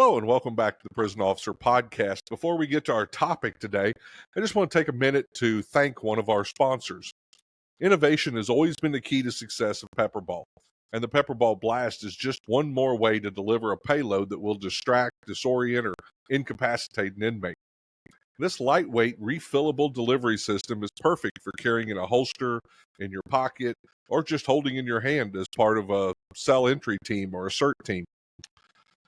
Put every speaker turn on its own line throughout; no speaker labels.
Hello and welcome back to the Prison Officer Podcast. Before we get to our topic today, I just want to take a minute to thank one of our sponsors. Innovation has always been the key to success of Pepperball, and the Pepperball Blast is just one more way to deliver a payload that will distract, disorient, or incapacitate an inmate. This lightweight, refillable delivery system is perfect for carrying in a holster, in your pocket, or just holding in your hand as part of a cell entry team or a CERT team.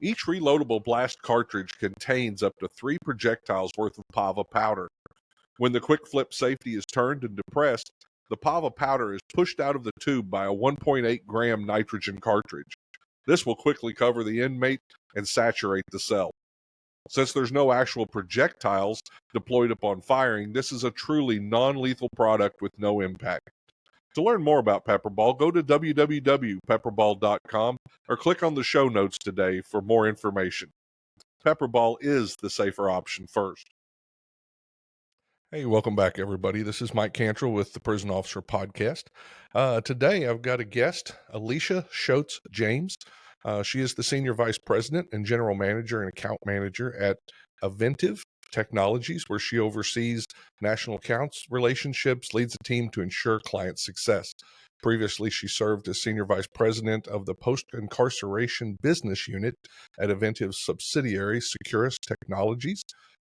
Each reloadable blast cartridge contains up to 3 projectiles worth of PAVA powder. When the quick flip safety is turned and depressed, the PAVA powder is pushed out of the tube by a 1.8 gram nitrogen cartridge. This will quickly cover the inmate and saturate the cell. Since there's no actual projectiles deployed upon firing, this is a truly non-lethal product with no impact. To learn more about Pepperball, go to www.pepperball.com or click on the show notes today for more information. Pepperball is the safer option first. Hey, welcome back, everybody. This is Mike Cantrell with the Prison Officer Podcast. Today, I've got a guest, Alisha Shoates-James. She is the Senior Vice President and General Manager and Account Manager at Aventive Technologies, where she oversees national accounts relationships, leads a team to ensure client success. Previously, she served as Senior Vice President of the Post-Incarceration Business Unit at Aventive's subsidiary, Securus Technologies,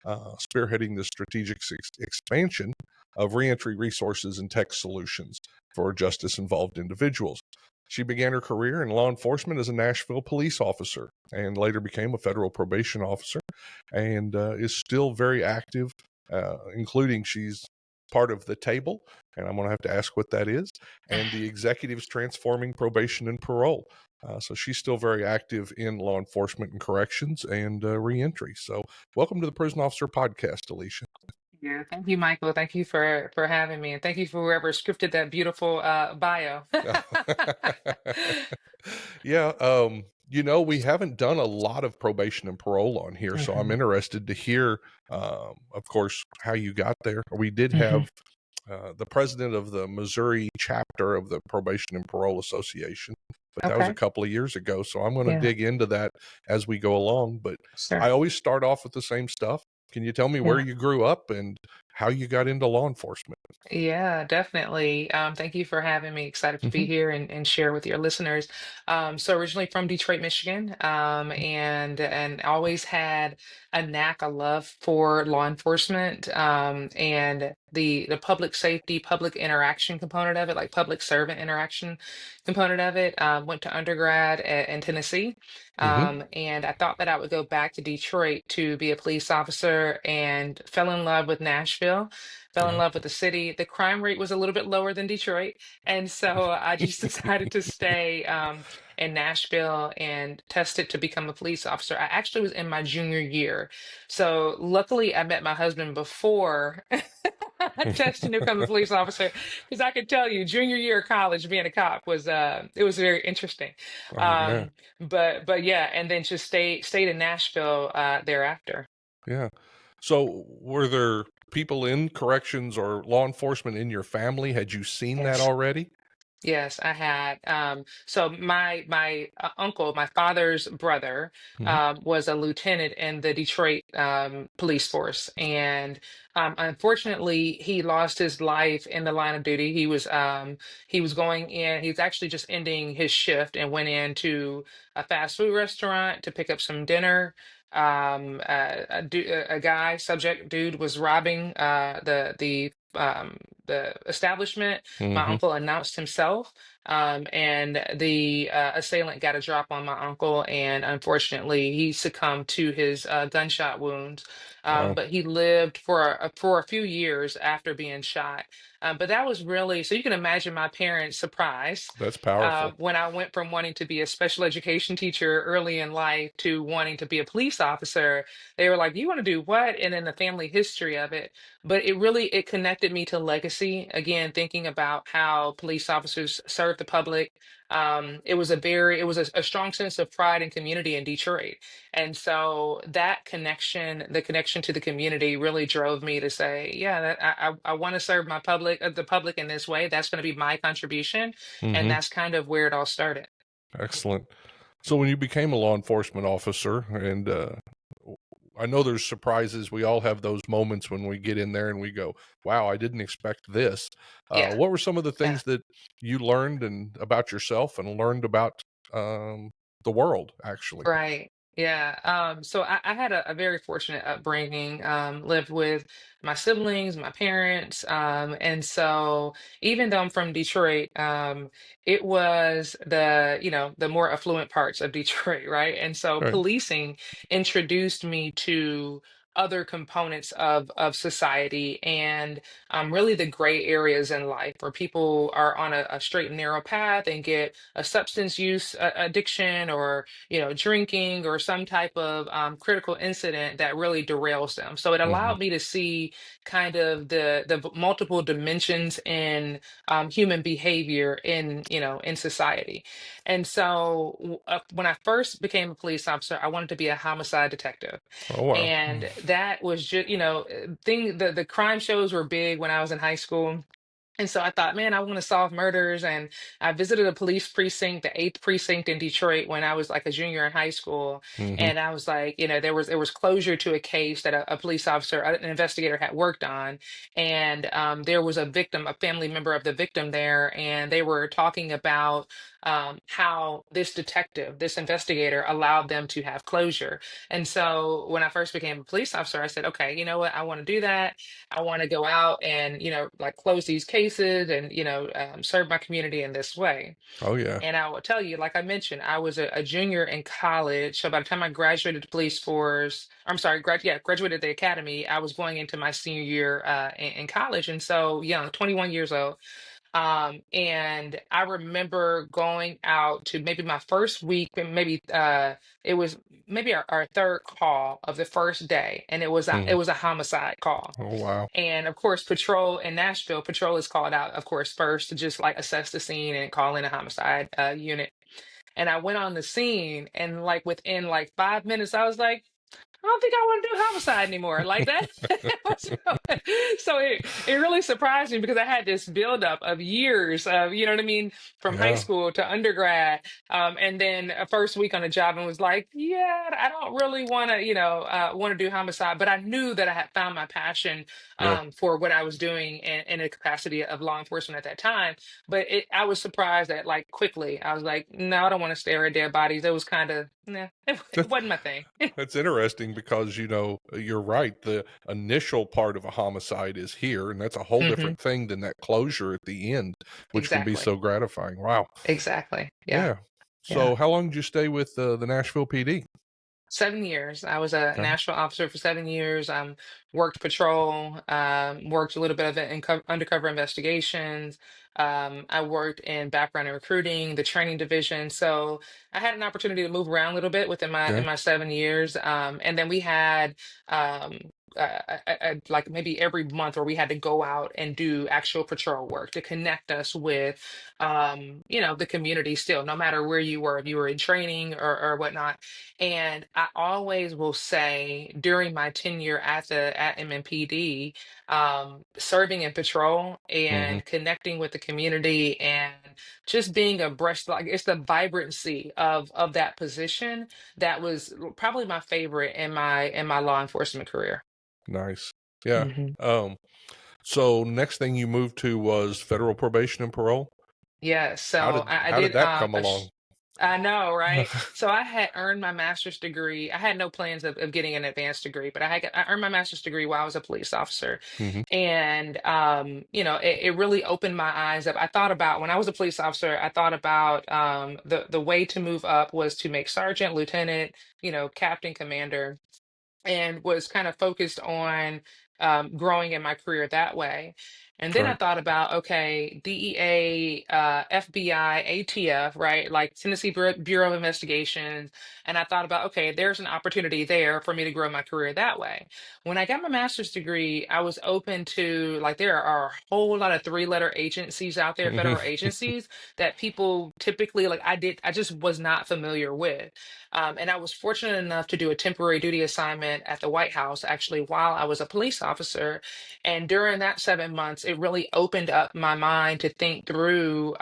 spearheading the strategic expansion of reentry resources and tech solutions for justice-involved individuals. She began her career in law enforcement as a Nashville police officer and later became a federal probation officer and is still very active, including she's part of the table, and I'm going to have to ask what that is, and the Executives Transforming Probation and Parole. So she's still very active in law enforcement and corrections and reentry. So welcome to the Prison Officer Podcast, Alisha.
Yeah, thank you, Michael. Thank you for having me, and thank you for whoever scripted that beautiful bio.
Yeah, we haven't done a lot of probation and parole on here, so I'm
Mhm,
interested to hear, of course, how you got there. We did
mhm.
have the president of the Missouri chapter of the Probation and Parole Association, but that was a
Okay.
couple of years ago, so I'm going to
Yeah,
dig into that as we go along. But I
sure.
always start off with the same stuff. Can you tell me where
Yeah.
you grew up and how you got into law enforcement?
Yeah, definitely. Thank you for having me. Excited to be
Hmm.
here and share with your listeners. So originally from Detroit, Michigan, and always had a knack, a love for law enforcement, and the public safety, public interaction component of it, like public servant interaction component of it. Went to undergrad in Tennessee,
Hmm.
and I thought that I would go back to Detroit to be a police officer, and fell in love with Nashville, fell in
Yeah.
love with the city. The crime rate was a little bit lower than Detroit. And so I just decided to stay in Nashville and tested to become a police officer. I actually was in my junior year. So luckily, I met my husband before testing to become a police officer, because I could tell you, junior year of college, being a cop was it was very interesting.
Oh yeah.
Um, but yeah, and then just stayed in Nashville thereafter.
Yeah. So were there people in corrections or law enforcement in your family? Had you seen that
Yes.
already?
Yes, I had. So my uncle, my father's brother,
Hmm.
was a lieutenant in the Detroit police force, and unfortunately, he lost his life in the line of duty. He was going in. He was actually just ending his shift and went into a fast food restaurant to pick up some dinner. A guy, subject dude, was robbing the establishment. My
Hmm.
uncle announced himself, and the assailant got a drop on my uncle, and unfortunately, he succumbed to his gunshot wounds.
Wow.
But he lived for a few years after being shot. But that was really, so you can imagine my parents' surprise
That's powerful.
when I went from wanting to be a special education teacher early in life to wanting to be a police officer. They were like, "You want to do what?" And then the family history of it. But it connected me to legacy. Again, thinking about how police officers serve the public. It was a strong sense of pride and community in Detroit. And so that connection, the connection to the community, really drove me to say, yeah, I want to serve the public in this way. That's going to be my contribution. And
Hmm.
that's kind of where it all started.
Excellent. So when you became a law enforcement officer, and I know there's surprises. We all have those moments when we get in there and we go, "Wow, I didn't expect this."
Yeah.
What were some of the
Yeah.
things that you learned and about yourself and learned about um, the world, actually?
Right. Yeah. So I had a very fortunate upbringing, lived with my siblings, my parents. And so even though I'm from Detroit, it was the more affluent parts of Detroit, right? And so
Right.
policing introduced me to other components of society and really the gray areas in life where people are on a straight and narrow path and get a substance use addiction or drinking or some type of critical incident that really derails them. So it
Hmm.
allowed me to see kind of the multiple dimensions in human behavior in society. And so when I first became a police officer, I wanted to be a homicide detective,
Oh wow.
and that was just the crime shows were big when I was in high school. And so I thought, man, I want to solve murders. And I visited a police precinct, the eighth precinct in Detroit, when I was like a junior in high school.
Hmm.
And I was like, there was closure to a case that a police officer, an investigator had worked on. And there was a victim, a family member of the victim there, and they were talking about how this detective, this investigator, allowed them to have closure. And so when I first became a police officer, I said, okay, you know what? I want to do that. I want to go out and, like close these cases and, serve my community in this way.
Oh yeah.
And I will tell you, like I mentioned, I was a junior in college. So by the time I graduated the police force, I'm sorry, graduated the academy, I was going into my senior year in college. And so young, 21 years old. And I remember going out to maybe my first week, and maybe it was maybe our third call of the first day, and it
Hmm.
was a homicide call.
Oh wow.
And of course, patrol in Nashville, patrol is called out, of course, first to just like assess the scene and call in a homicide unit. And I went on the scene, and like within like 5 minutes, I was like, I don't think I want to do homicide anymore. Like that. So it really surprised me because I had this buildup of years of, you know what I mean, from high
Yeah.
school to undergrad. And then a first week on the job and was like, yeah, I don't really want to, want to do homicide. But I knew that I had found my passion
Yeah.
for what I was doing in a capacity of law enforcement at that time. But I was surprised that like quickly, I was like, no, I don't want to stare at dead bodies. It was kind of, nah, it wasn't my thing.
That's interesting because, you're right. The initial part of a homicide is here, and that's a whole
Hmm.
different thing than that closure at the end, which can be
Exactly.
so gratifying. Wow.
Exactly. Yeah.
Yeah.
Yeah.
So how long did you stay with the Nashville PD?
7 years. I was a
Okay.
national officer for 7 years. Worked patrol, worked a little bit of it in undercover investigations. I worked in background and recruiting, the training division. So I had an opportunity to move around a little bit within my
Okay.
in my 7 years. And then we had um, like maybe every month where we had to go out and do actual patrol work to connect us with the community still, no matter where you were, if you were in training or whatnot. And I always will say during my tenure at MMPD, serving in patrol
Hmm.
and connecting with the community and just being abreast, like it's the vibrancy of that position that was probably my favorite in my law enforcement career.
Nice. Yeah.
Hmm.
Um, so next thing you moved to was federal probation and parole.
Yeah,
How
so
did
I
how did
did
that come along?
I know, right? So I had earned my master's degree. I had no plans of getting an advanced degree, but I earned my master's degree while I was a police officer.
Hmm.
And it really opened my eyes up. I thought about when I was a police officer, I thought about the way to move up was to make sergeant, lieutenant, captain, commander, and was kind of focused on growing in my career that way. And then I
Right.
thought about, okay, DEA, FBI, ATF, right? Like Tennessee Bureau of Investigations. And I thought about, okay, there's an opportunity there for me to grow my career that way. When I got my master's degree, I was open to, like, there are a whole lot of three-letter agencies out there,
Hmm.
federal agencies that people typically, like, I just was not familiar with. And I was fortunate enough to do a temporary duty assignment at the White House, actually, while I was a police officer. And during that 7 months, it really opened up my mind to think through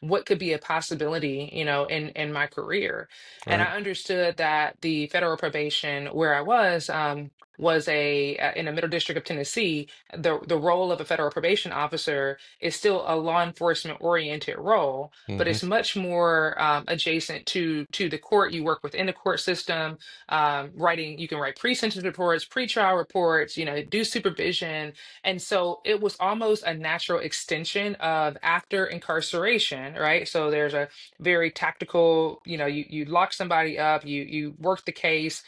what could be a possibility, in my career. And
Right.
I understood that the federal probation where I was in the Middle District of Tennessee. The role of a federal probation officer is still a law enforcement oriented role, but
Mm-hmm.
it's much more adjacent to the court. You work within the court system, you can write pre-sentence reports, pre-trial reports, do supervision. And so it was almost a natural extension of after incarceration, right? So there's a very tactical, you lock somebody up, you work the case,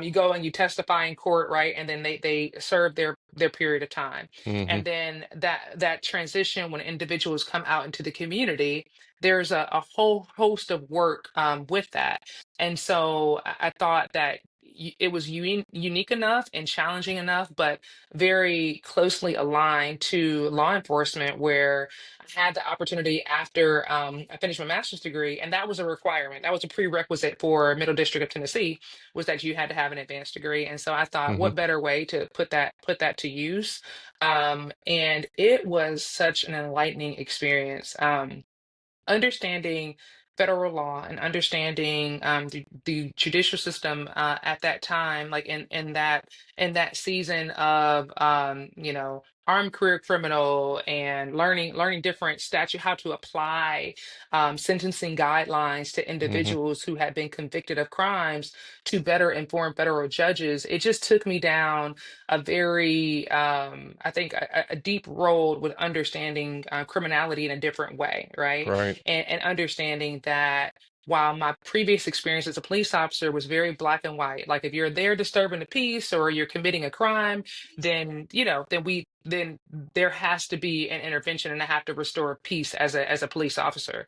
you go and you testify in court, right? And then they serve their period of time.
Mm-hmm.
And then that transition when individuals come out into the community, there's a whole host of work with that. And so I thought that it was unique enough and challenging enough, but very closely aligned to law enforcement, where I had the opportunity after I finished my master's degree, and that was a requirement. That was a prerequisite for Middle District of Tennessee, was that you had to have an advanced degree. And so I thought,
Mm-hmm.
what better way to put that to use? And it was such an enlightening experience. Understanding federal law and understanding the judicial system at that time, like in that season of armed career criminal, and learning different statute, how to apply sentencing guidelines to
Mm-hmm.
individuals who had been convicted of crimes to better inform federal judges. It just took me down a very I think a deep road with understanding criminality in a different way, right?
Right.
And understanding that while my previous experience as a police officer was very black and white, like if you're there disturbing the peace or you're committing a crime, then then there has to be an intervention, and I have to restore peace as a police officer.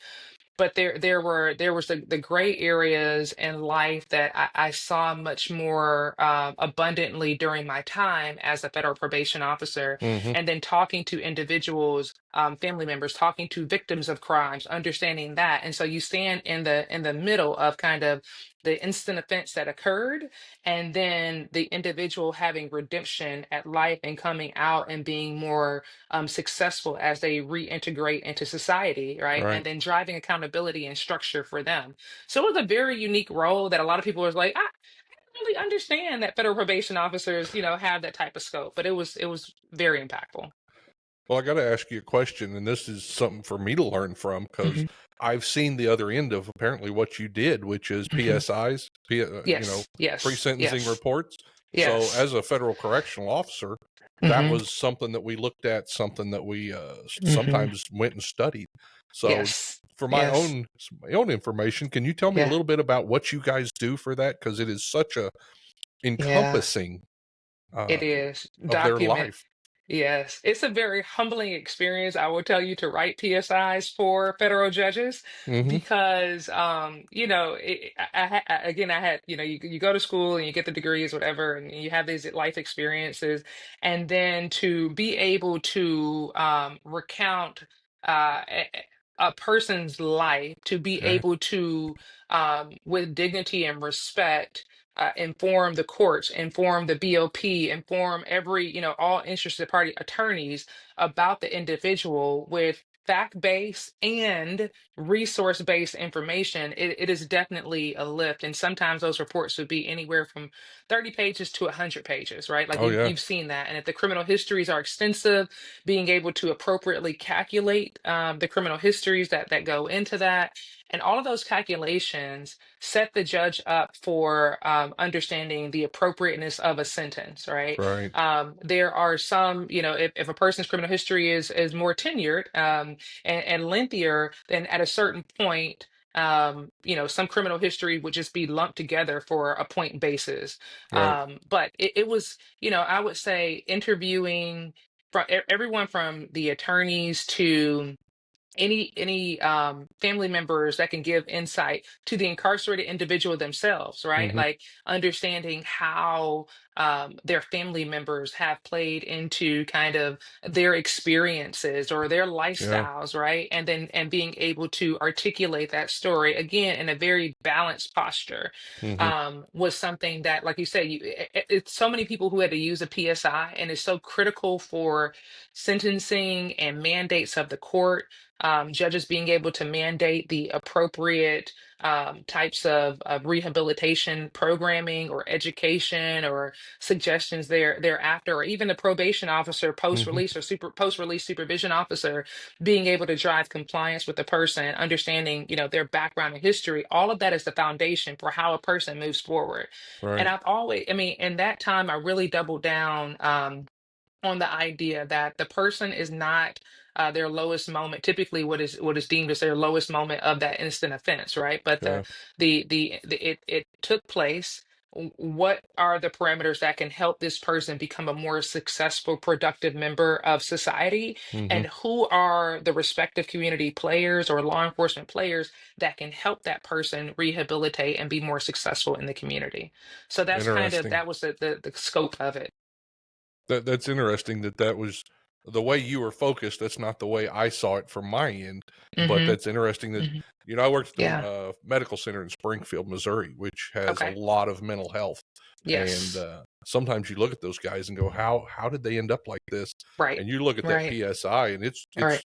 But there was the gray areas in life that I saw much more abundantly during my time as a federal probation officer,
Mm-hmm.
and then talking to individuals, family members, talking to victims of crimes, understanding that. And so you stand in the middle of kind of the instant offense that occurred, and then the individual having redemption at life and coming out and being more successful as they reintegrate into society, right? And
Right.
then driving accountability and structure for them. So it was a very unique role that a lot of people was like, I don't really understand that federal probation officers, have that type of scope, but it was very impactful.
Well, I got to ask you a question, and this is something for me to learn from because
Hmm.
I've seen the other end of apparently what you did, which is
Hmm.
PSIs,
Yes, yes,
pre-sentencing
yes,
reports. So,
yes.
as a federal correctional officer, that
Hmm.
was something that we looked at, something that we
Hmm.
sometimes went and studied. So,
Yes,
for
yes,
my own information, can you tell me a
yeah,
little bit about what you guys do for that? Because it is such a
yeah.
encompassing
It
uh,
is.
of their
Document.
life.
Yes, it's a very humbling experience, I will tell you, to write PSIs for federal judges,
Mm-hmm.
because again, I had, you go to school and you get the degrees, whatever, and you have these life experiences, and then to be able to recount a person's life, to be
Okay.
able to with dignity and respect inform the courts, inform the BOP, inform every, all interested party attorneys about the individual with fact-based and resource-based information. It is definitely a lift. And sometimes those reports would be anywhere from 30 pages to 100 pages, right? Like
Oh yeah.
you've seen that. And if the criminal histories are extensive, being able to appropriately calculate the criminal histories that go into that. And all of those calculations set the judge up for understanding the appropriateness of a sentence, right?
Right.
There are some, if a person's criminal history is more tenured and lengthier, then at a certain point, some criminal history would just be lumped together for a point basis.
Right.
But it was, I would say interviewing from everyone from the attorneys to any family members that can give insight to the incarcerated individual themselves, right?
Mm-hmm.
Like understanding how their family members have played into kind of their experiences or their
Yeah.
lifestyles, right? And then and being able to articulate that story again in a very balanced posture
Hmm.
was something that, like you said, it's so many people who had to use a PSI, and it's so critical for sentencing and mandates of the court. Judges being able to mandate the appropriate types of rehabilitation programming or education or suggestions thereafter, or even the probation officer post
Hmm.
release or post release supervision officer being able to drive compliance with the person, understanding their background and history. All of that is the foundation for how a person moves forward. And
Right.
I've always, I mean, in that time, I really doubled down. On the idea that the person is not their lowest moment, typically what is deemed as their lowest moment of that instant offense, right? But
Yeah.
it took place. What are the parameters that can help this person become a more successful, productive member of society?
Hmm.
And who are the respective community players or law enforcement players that can help that person rehabilitate and be more successful in the community? So that's kind of
Interesting.
that was the scope of it.
That's interesting that was the way you were focused. That's not the way I saw it from my end, but
Hmm.
that's interesting that,
Hmm.
I worked at the
Yeah.
medical center in Springfield, Missouri, which has a
Okay.
lot of mental health. And
Yes.
sometimes you look at those guys and go, how did they end up like this?
Right.
And you look at that
Right.
PSI, and
Right.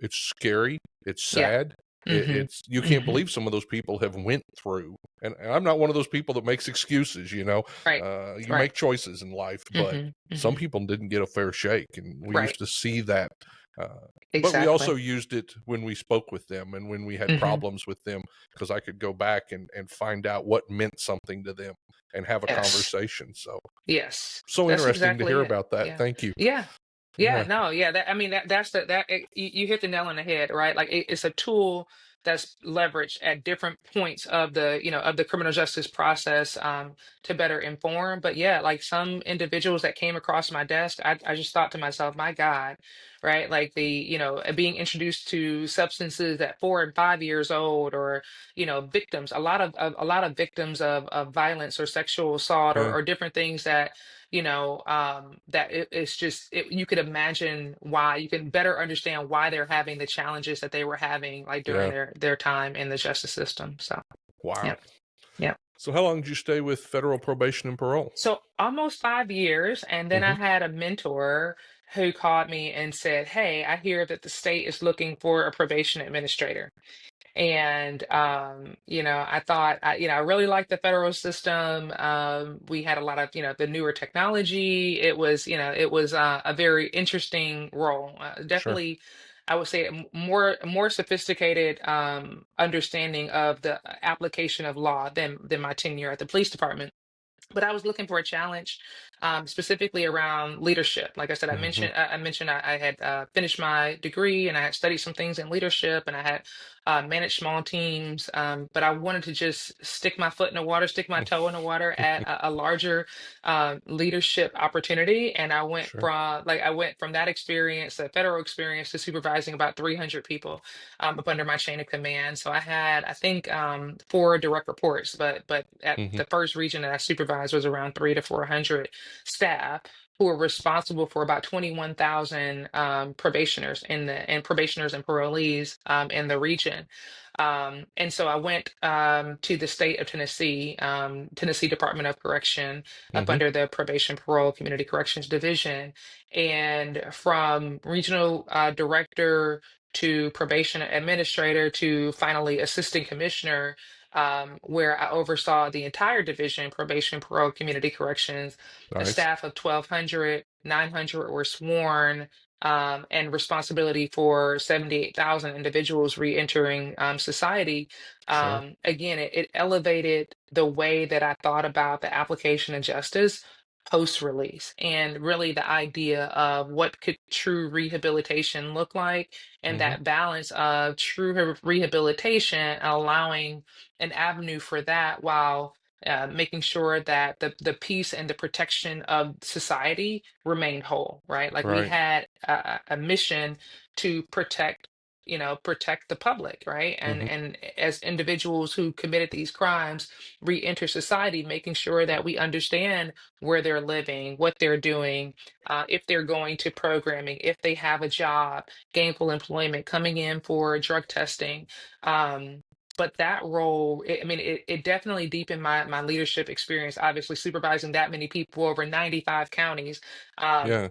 it's scary, it's
Yeah.
sad.
Hmm.
It's you can't
Hmm.
believe some of those people have went through. And I'm not one of those people that makes excuses.
Right.
You
Right.
make choices in life, but
Hmm.
some
Hmm.
people didn't get a fair shake, and we
Right.
used to see that. Uh, but we also
Exactly.
used it when we spoke with them and when we had
Hmm.
problems with them, because I could go back and find out what meant something to them and have a
Yes.
conversation.
Yes.
So
That's
interesting to
exactly
hear
it.
about that.
Yeah.
Thank you.
Yeah. Yeah,
Yeah.
no, yeah. That I mean, that's you hit the nail on the head, right? Like it's a tool that's leveraged at different points of the criminal justice process to better inform. But yeah, like some individuals that came across my desk, I just thought to myself, my God, right? Like being introduced to substances at 4 and 5 years old, or victims, a lot of victims of violence or sexual assault, or,
Yeah.
or different things that that it's just you could imagine why, you can better understand why they're having the challenges that they were having, like during
Yeah.
their time in the justice system. So yeah.
Wow.
Yeah.
So how long did you stay with federal probation and parole?
So almost 5 years, and then I
Hmm.
had a mentor who called me and said, "Hey, I hear that the state is looking for a probation administrator." And I thought, I really liked the federal system. We had a lot of the newer technology. It was a very interesting role.
Sure.
Definitely, I would say more sophisticated understanding of the application of law than my tenure at the police department. But I was looking for a challenge, specifically around leadership. Like I said, I
Hmm.
mentioned, I mentioned I had finished my degree, and I had studied some things in leadership, and I had managed small teams. But I wanted to just stick my foot in the water, stick my toe in the water at a larger leadership opportunity. And
Sure.
I went from that experience, the federal experience, to supervising about 300 people up under my chain of command. So I had, I think, four direct reports, but at
Hmm.
the first region that I supervised was around 300 to 400 staff who were responsible for about 21,000 probationers and probationers and parolees in the region. And so I went to the state of Tennessee, Tennessee Department of Correction, up
Hmm.
under the Probation, Parole, Community Corrections Division. And from regional director to probation administrator to finally assistant commissioner, where I oversaw the entire division, probation, parole, community corrections, a
Nice.
staff of 1,200, 900 were sworn, and responsibility for 78,000 individuals reentering society.
Sure.
Again, it elevated the way that I thought about the application of justice post release, and really the idea of what could true rehabilitation look like, and
Hmm.
that balance of true rehabilitation, allowing an avenue for that, while making sure that the peace and the protection of society remained whole, right? Like we
Right.
had a mission to protect protect the public, right? And
Hmm.
and as individuals who committed these crimes re-enter society, making sure that we understand where they're living, what they're doing, if they're going to programming, if they have a job, gainful employment, coming in for drug testing. But that role, I mean, it definitely deepened my leadership experience, obviously supervising that many people over 95 counties. Um,
Yeah.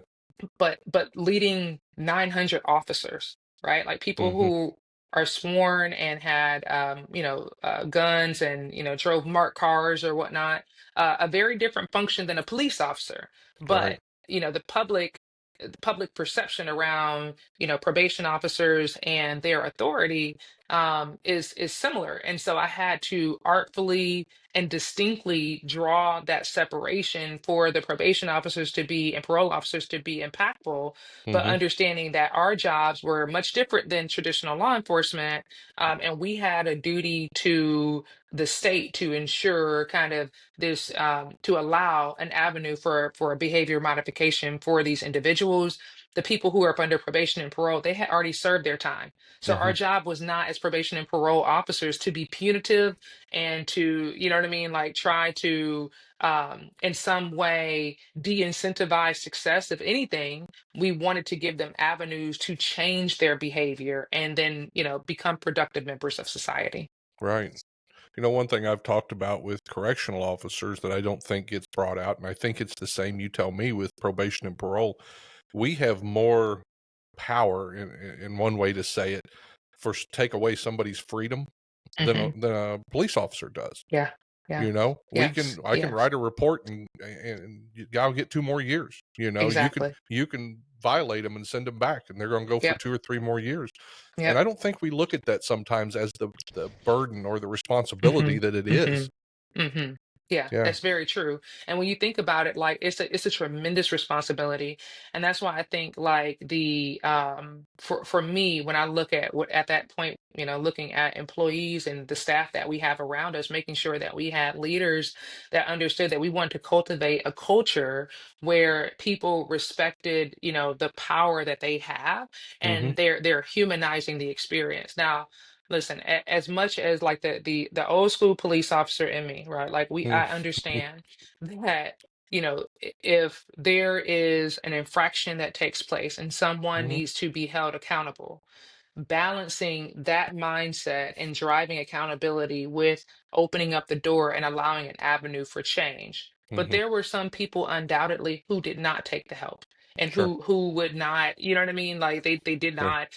but leading 900 officers, right? Like people
Hmm.
who are sworn and had guns and drove marked cars or whatnot, a very different function than a police officer.
Right.
But the public perception around probation officers and their authority is similar, and so I had to artfully and distinctly draw that separation for the probation officers to be and parole officers to be impactful, but
Hmm.
understanding that our jobs were much different than traditional law enforcement, and we had a duty to the state to ensure kind of this to allow an avenue for a behavior modification for these individuals. The people who are up under probation and parole, they had already served their time. So our
Hmm.
job was not as probation and parole officers to be punitive and to, you know what I mean, like try to in some way de-incentivize success. If anything, we wanted to give them avenues to change their behavior and then, become productive members of society.
Right. One thing I've talked about with correctional officers that I don't think gets brought out, and I think it's the same, you tell me, with probation and parole, we have more power, in one way to say it, take away somebody's freedom than
Hmm.
a police officer does.
Yeah. Yeah. Yes.
I can
Yes.
write a report, and I'll get 2 more years.
Exactly.
You can violate them and send them back, and they're going to go for
Yep.
2 or 3 more years. And
Yep.
I don't think we look at that sometimes as the burden or the responsibility
Mhm,
that it is.
mhm, mhm. Yeah,
Yeah.
that's very true. And when you think about it, like it's a tremendous responsibility, and that's why I think like the for me when I look at what at that point, looking at employees and the staff that we have around us, making sure that we had leaders that understood that we want to cultivate a culture where people respected, the power that they have,
Hmm.
and they're humanizing the experience. Now, listen, as much as like the old school police officer in me, right? Like I understand that, if there is an infraction that takes place and someone
Hmm.
needs to be held accountable, balancing that mindset and driving accountability with opening up the door and allowing an avenue for change. But
Hmm.
there were some people undoubtedly who did not take the help and
Sure.
who would not, you know what I mean? Like they did
Sure.
not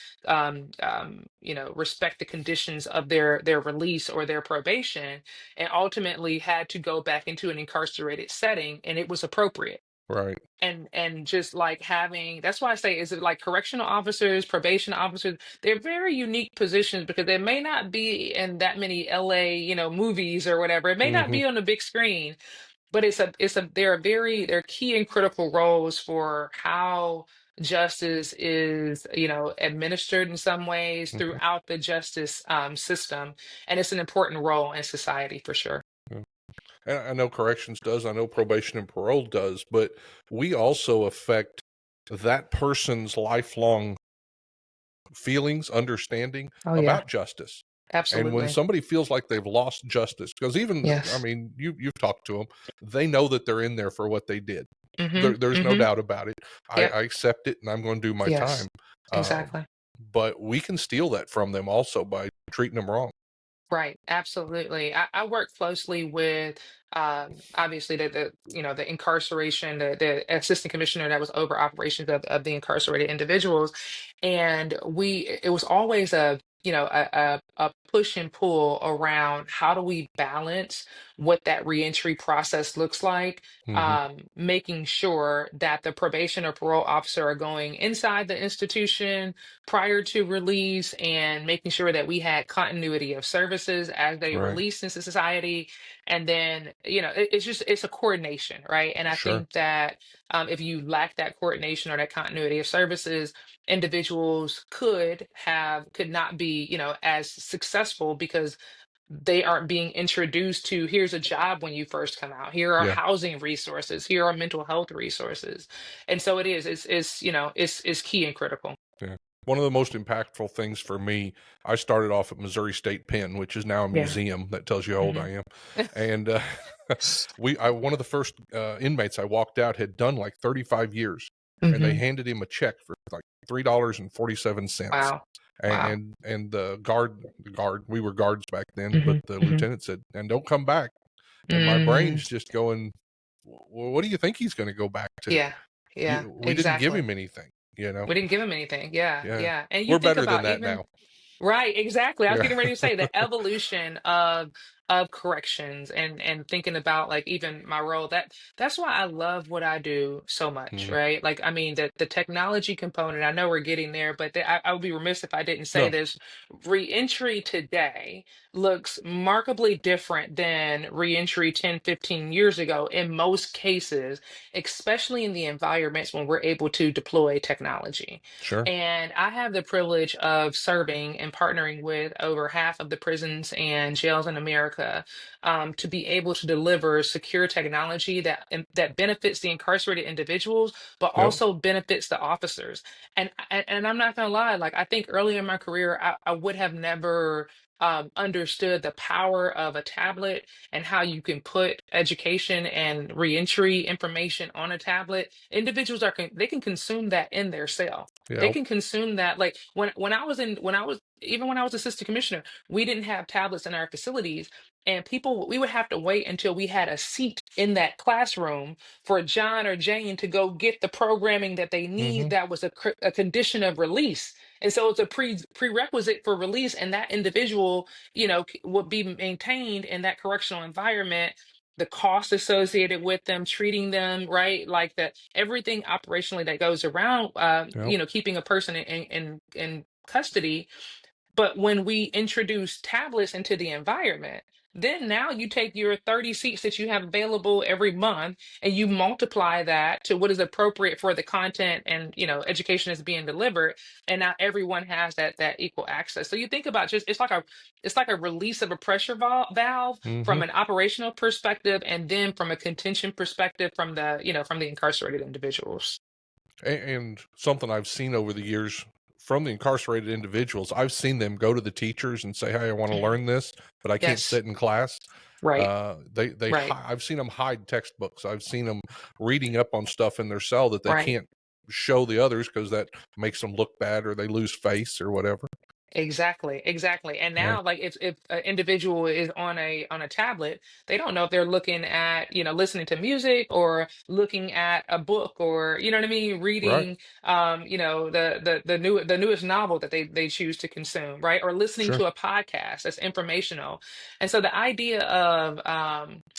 respect the conditions of their release or their probation, and ultimately had to go back into an incarcerated setting, and it was appropriate.
Right.
And just like having, that's why I say, is it like correctional officers, probation officers, they're very unique positions because they may not be in that many LA, movies or whatever. It may not
Hmm.
be on the big screen, but they're key and critical roles for how justice is, administered in some ways
Hmm.
throughout the justice system. And it's an important role in society for sure.
And I know corrections does, I know probation and parole does, but we also affect that person's lifelong feelings, understanding
Oh yeah,
about justice. And when
absolutely.
somebody feels like they've lost justice, because even, I
Yes.
mean, you've talked to them, they know that they're in there for what they did.
Mm-hmm.
There's no
Mm-hmm.
doubt about it.
Yep.
I accept it, and I'm going to do my time.
Yes.
Um,
Exactly.
but we can steal that from them also by treating them wrong.
Right, absolutely. I work closely with obviously the incarceration, the assistant commissioner that was over operations of the incarcerated individuals. And it was always a push and pull around how do we balance what that reentry process looks like,
Hmm.
making sure that the probation or parole officer are going inside the institution prior to release, and making sure that we had continuity of services as they
Right.
release into society. And then, it's a coordination, right? And I
Sure.
think that if you lack that coordination or that continuity of services, individuals could not be, as successful because they aren't being introduced to, here's a job when you first come out, here are
Yeah.
housing resources, here are mental health resources. And so it's key and critical.
Yeah. One of the most impactful things for me, I started off at Missouri State Pen, which is now a
Yeah.
museum. That tells you how old
Hmm.
I am. And one of the first inmates I walked out had done like 35 years, and they
Hmm.
handed him a check for like $3.47.
Wow. Wow.
And the guard, we were guards back then, but
Hmm.
the
Hmm.
lieutenant said, "And don't come back." And my
Mm.
brain's just going, well, what do you think he's going to go back to?
Yeah. Yeah.
We didn't give
Exactly.
him anything, you know?
We didn't give him anything. Yeah.
Yeah.
Yeah. And you
We're
think
better than
about
that
even
now.
right, exactly. I was
Yeah.
getting ready to say the evolution of corrections and thinking about like even my role. That's why I love what I do so much,
Mhm.
right? Like I mean the technology component, I know we're getting there, but I would be remiss if I didn't say
No,
this. Reentry today looks markedly different than reentry 10, 15 years ago in most cases, especially in the environments when we're able to deploy technology.
sure.
And I have the privilege of serving and partnering with over half of the prisons and jails in America to be able to deliver secure technology that benefits the incarcerated individuals, but
Yep.
also benefits the officers. And I'm not gonna lie, like I think early in my career, I would have never understood the power of a tablet and how you can put education and reentry information on a tablet. Individuals they can consume that in their cell. They
Yep.
can consume that. Like when I was even when I was assistant commissioner, we didn't have tablets in our facilities, and people we would have to wait until we had a seat in that classroom for John or Jane to go get the programming that they need.
Mhm.
That was a condition of release, and so it's a prerequisite for release, and that individual, would be maintained in that correctional environment. The cost associated with them, treating them right, like that, everything operationally that goes around,
Yep.
keeping a person in custody. But when we introduce tablets into the environment, then now you take your 30 seats that you have available every month and you multiply that to what is appropriate for the content and education is being delivered. And now everyone has that equal access. So you think about just it's like a release of a pressure valve from
Mhm.
an operational perspective and then from a contention perspective from the incarcerated individuals.
And something I've seen over the years from the incarcerated individuals, I've seen them go to the teachers and say, "Hey, I wanna
Mhm.
learn this, but I can't
Yes.
sit in class."
Right.
They
Right.
I've seen them hide textbooks. I've seen them reading up on stuff in their cell that they
Right.
can't show the others because that makes them look bad or they lose face or whatever.
Exactly, exactly. And
Yeah.
now, like, if an individual is on a tablet, they don't know if they're looking at, listening to music or looking at a book or, you know what I mean,
Right.
reading, the newest novel that they choose to consume, right? Or listening
Sure.
to a podcast that's informational. And so the idea of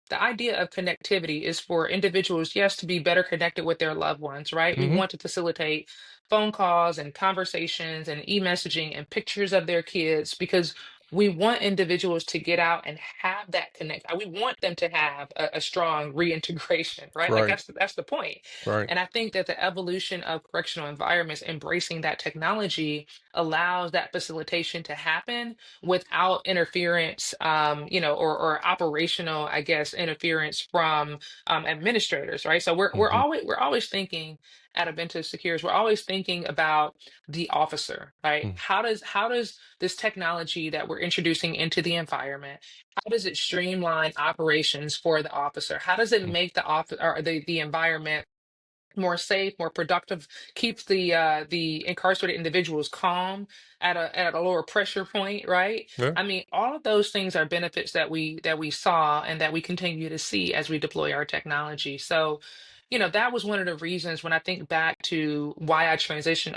connectivity is for individuals, yes, to be better connected with their loved ones, right? We
Mhm.
want to facilitate phone calls and conversations and e-messaging and pictures of their kids because we want individuals to get out and have that connect. We want them to have a strong reintegration, right? Like
Right.
that's the point.
Right.
And I think that the evolution of correctional environments embracing that technology allows that facilitation to happen without interference, or operational, I guess, interference from administrators, right? So
Mhm.
we're always thinking at Adventist Secures, we're always thinking about the officer, right?
Mm.
How does this technology that we're introducing into the environment, how does it streamline operations for the officer? How does it
Mm.
make the office or the environment more safe, more productive, keeps the incarcerated individuals calm at a lower pressure point, right?
Yeah.
I mean, all of those things are benefits that we saw and that we continue to see as we deploy our technology. So, that was one of the reasons when I think back to why I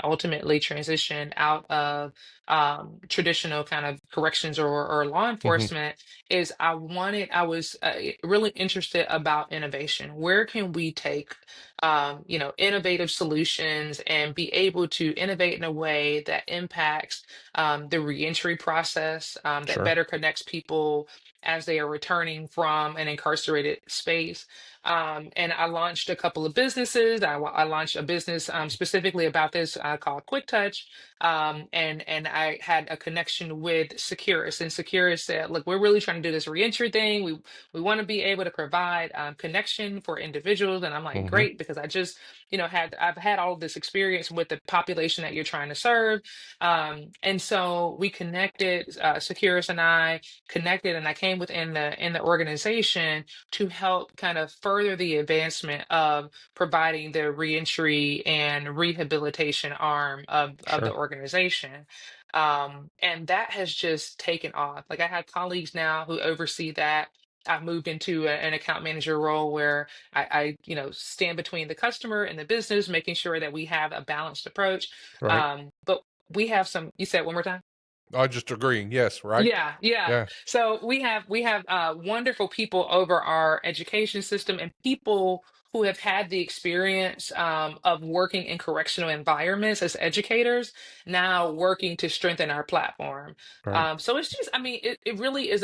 ultimately transitioned out of traditional kind of corrections or law
Mhm.
enforcement, is I was really interested about innovation. Where can we take innovative solutions and be able to innovate in a way that impacts the reentry process, that
Sure.
better connects people as they are returning from an incarcerated space, And I launched a couple of businesses. I launched a business specifically about this called Quick Touch. And I had a connection with Securus, and Securus said, "Look, we're really trying to do this reentry thing. We want to be able to provide connection for individuals." And I'm like,
Mm-hmm.
"Great," because I just, I've had all of this experience with the population that you're trying to serve. And so we connected, Securus and I connected, and I came within the organization to help kind of further the advancement of providing the reentry and rehabilitation arm of the
Sure.
organization. And that has just taken off. Like I have colleagues now who oversee that. I've moved into an account manager role where stand between the customer and the business, making sure that we have a balanced approach.
Right.
But we have you said one more time?
I just agreeing. Yes. Right.
Yeah, yeah.
Yeah.
So we have wonderful people over our education system, and people who have had the experience of working in correctional environments as educators, now working to strengthen our platform.
Right.
So it's just, I mean, it really is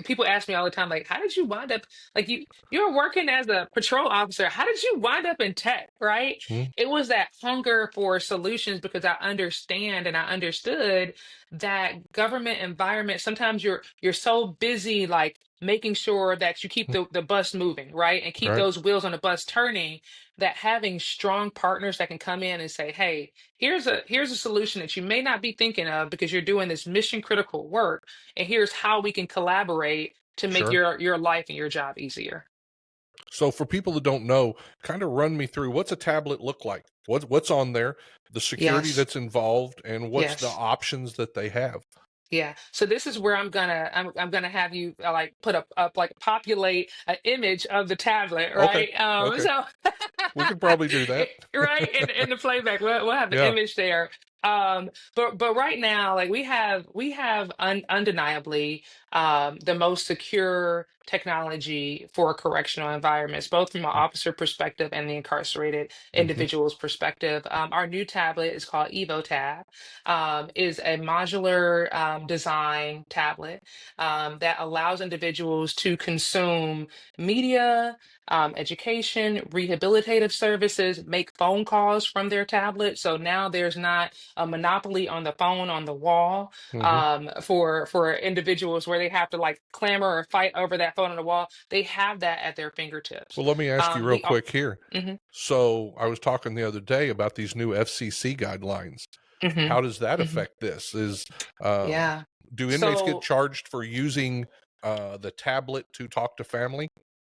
people ask me all the time, like, how did you wind up, like, you're working as a patrol officer? How did you wind up in tech, right?
Mm-hmm.
It was that hunger for solutions, because I understand and I understood that government environment, sometimes you're so busy, like making sure that you keep the bus moving, right, and keep
Right.
those wheels on the bus turning, that having strong partners that can come in and say, "Hey, here's a solution that you may not be thinking of because you're doing this mission critical work, and here's how we can collaborate to make
Sure.
your life and your job easier."
So for people that don't know, kind of run me through what's a tablet look like? What's on there, the security
Yes.
that's involved, and what's the
Yes.
options that they have?
Yeah. So this is where I'm gonna have you like put up like populate an image of the tablet,
Okay.
right?
Okay.
So
We could probably do that.
right in the playback, we'll have the
Yeah.
image there. But right now, like we have undeniably the most secure technology for correctional environments, both from an officer perspective and the incarcerated
Mm-hmm.
individual's perspective. Our new tablet is called EvoTab, is a modular design tablet that allows individuals to consume media, education, rehabilitative services, make phone calls from their tablet. So now there's not a monopoly on the phone on the wall
Mm-hmm.
for individuals where they have to like clamor or fight over that phone on the wall. They have that at their fingertips.
Well, let me ask you real
The
quick here.
mhm,
So I was talking the other day about these new FCC guidelines.
mhm,
How does that
mhm.
affect this? Um,
Yeah.
do inmates get
So
charged for using the tablet to talk to family?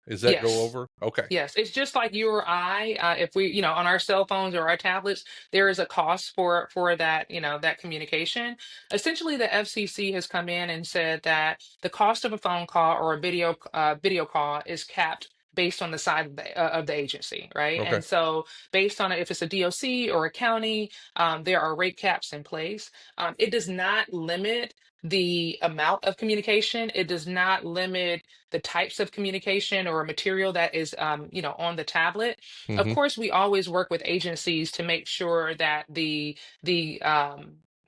Is that go
yes.
over? Okay.
Yes, it's just like you or I. If we, on our cell phones or our tablets, there is a cost for that, that communication. Essentially, the FCC has come in and said that the cost of a phone call or a video call is capped based on the size of the agency, right?
Okay.
And so, based on it, if it's a DOC or a county, there are rate caps in place. It does not limit the amount of communication. It does not limit the types of communication or material that is on the tablet. Of
Mm-hmm.
course, we always work with agencies to make sure that the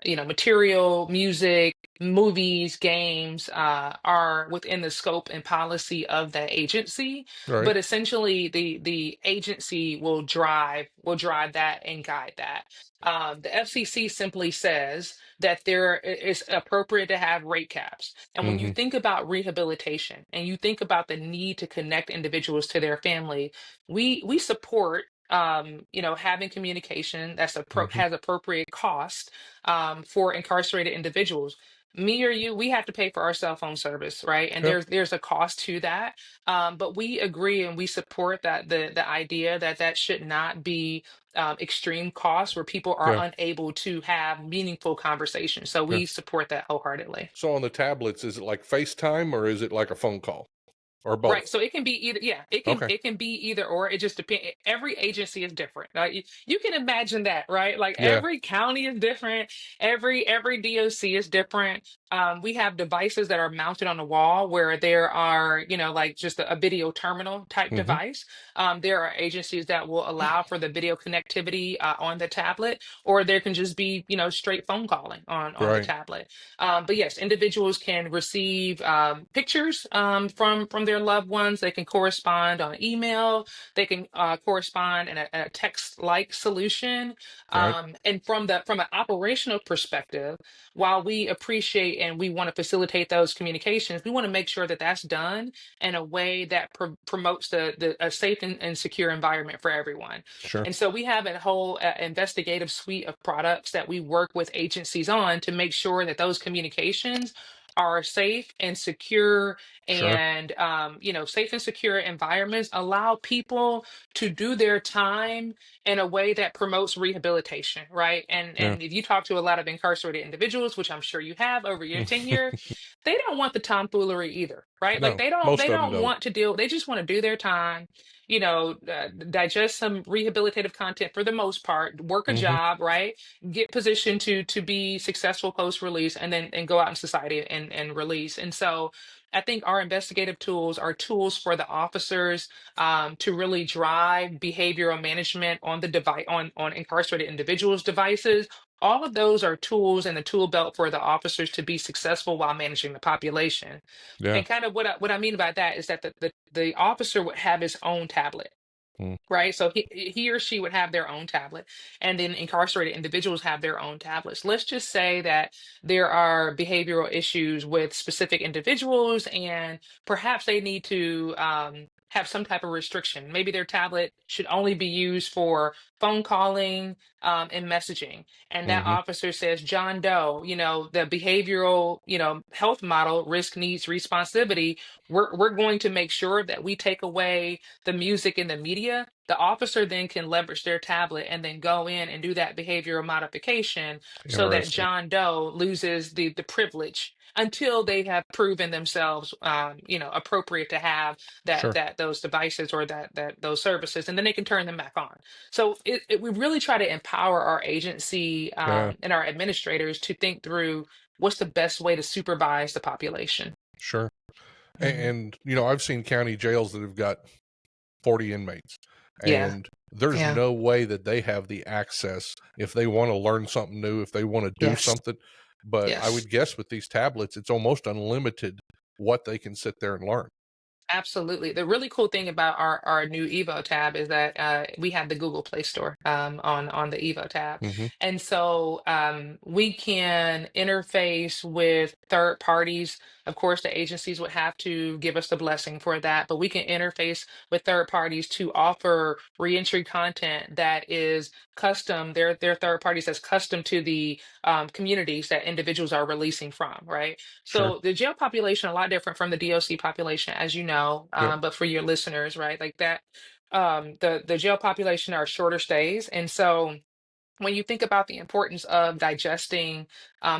material, music, movies, games are within the scope and policy of that agency.
Right.
But essentially, the agency will drive that and guide that. The FCC simply says that it's appropriate to have rate caps. And when you
Mm-hmm.
think about rehabilitation and you think about the need to connect individuals to their family, we support having communication
Mm-hmm.
has appropriate cost for incarcerated individuals. Me or you, we have to pay for our cell phone service, right? And
Yep.
there's a cost to that. But we agree and we support that the idea that should not be extreme costs where people are
Yeah.
unable to have meaningful conversations. So
Yeah.
we support that wholeheartedly.
So on the tablets, is it like FaceTime or is it like a phone call or
Right.
both?
So it can be either, yeah, it can
Okay.
it can be either or. It just depends. Every agency is different. You can imagine that, right? Like
Yeah.
every county is different, every DOC is different. We have devices that are mounted on the wall where there are, like just a video terminal type
Hmm.
device. There are agencies that will allow for the video connectivity on the tablet, or there can just be, straight phone calling on the
Right.
tablet. But yes, individuals can receive pictures from their loved ones. They can correspond on email. They can correspond in a text-like solution.
Right.
And from an operational perspective, while we appreciate and we want to facilitate those communications, we want to make sure that that's done in a way that promotes a safe and secure environment for everyone.
Sure.
And so we have a whole investigative suite of products that we work with agencies on to make sure that those communications are safe and secure,
Sure.
and safe and secure environments allow people to do their time in a way that promotes rehabilitation, right? and
Yeah.
and if you talk to a lot of incarcerated individuals, which I'm sure you have over your tenure, they don't want the tomfoolery either, right? Like
No,
they don't
most
they
of them
don't
don't.
want to deal, they just want to do their time, digest some rehabilitative content for the most part, work a
Hmm.
job, right? Get positioned to be successful post release, and then and go out in society and release. And so I think our investigative tools are tools for the officers to really drive behavioral management on the device, on incarcerated individuals' devices. All of those are tools in the tool belt for the officers to be successful while managing the population.
Yeah.
And kind of what I mean by that is that the officer would have his own tablet,
Mm.
right? So he or she would have their own tablet, and then incarcerated individuals have their own tablets. Let's just say that there are behavioral issues with specific individuals, and perhaps they need to have some type of restriction. Maybe their tablet should only be used for phone calling and messaging. And that
Hmm.
officer says, John Doe, the behavioral, health model, risk, needs, responsivity. We're going to make sure that we take away the music and the media. The officer then can leverage their tablet and then go in and do that behavioral modification so that
Interesting.
John Doe loses the privilege until they have proven themselves, appropriate to have
Sure.
those devices or that those services, and then they can turn them back on. So we really try to empower our agency
Yeah.
and our administrators to think through what's the best way to supervise the population.
Sure.
Mhm.
And, I've seen county jails that have got 40 inmates,
Yeah,
and there's
yeah,
no way that they have the access if they want to learn something new, if they want to do
yes,
something. But I
yes.
would guess with these tablets, it's almost unlimited what they can sit there and learn.
Absolutely. The really cool thing about our new Evo tab is that we have the Google Play Store on the Evo tab,
Hmm.
and so we can interface with third parties. Of course, the agencies would have to give us the blessing for that, but we can interface with third parties to offer reentry content that is custom. They're third parties that's custom to the communities that individuals are releasing from, right?
Sure.
So the jail population a lot different from the DOC population, as you know.
Yep.
But for your listeners, right, like that, the jail population are shorter stays, and so when you think about the importance of digesting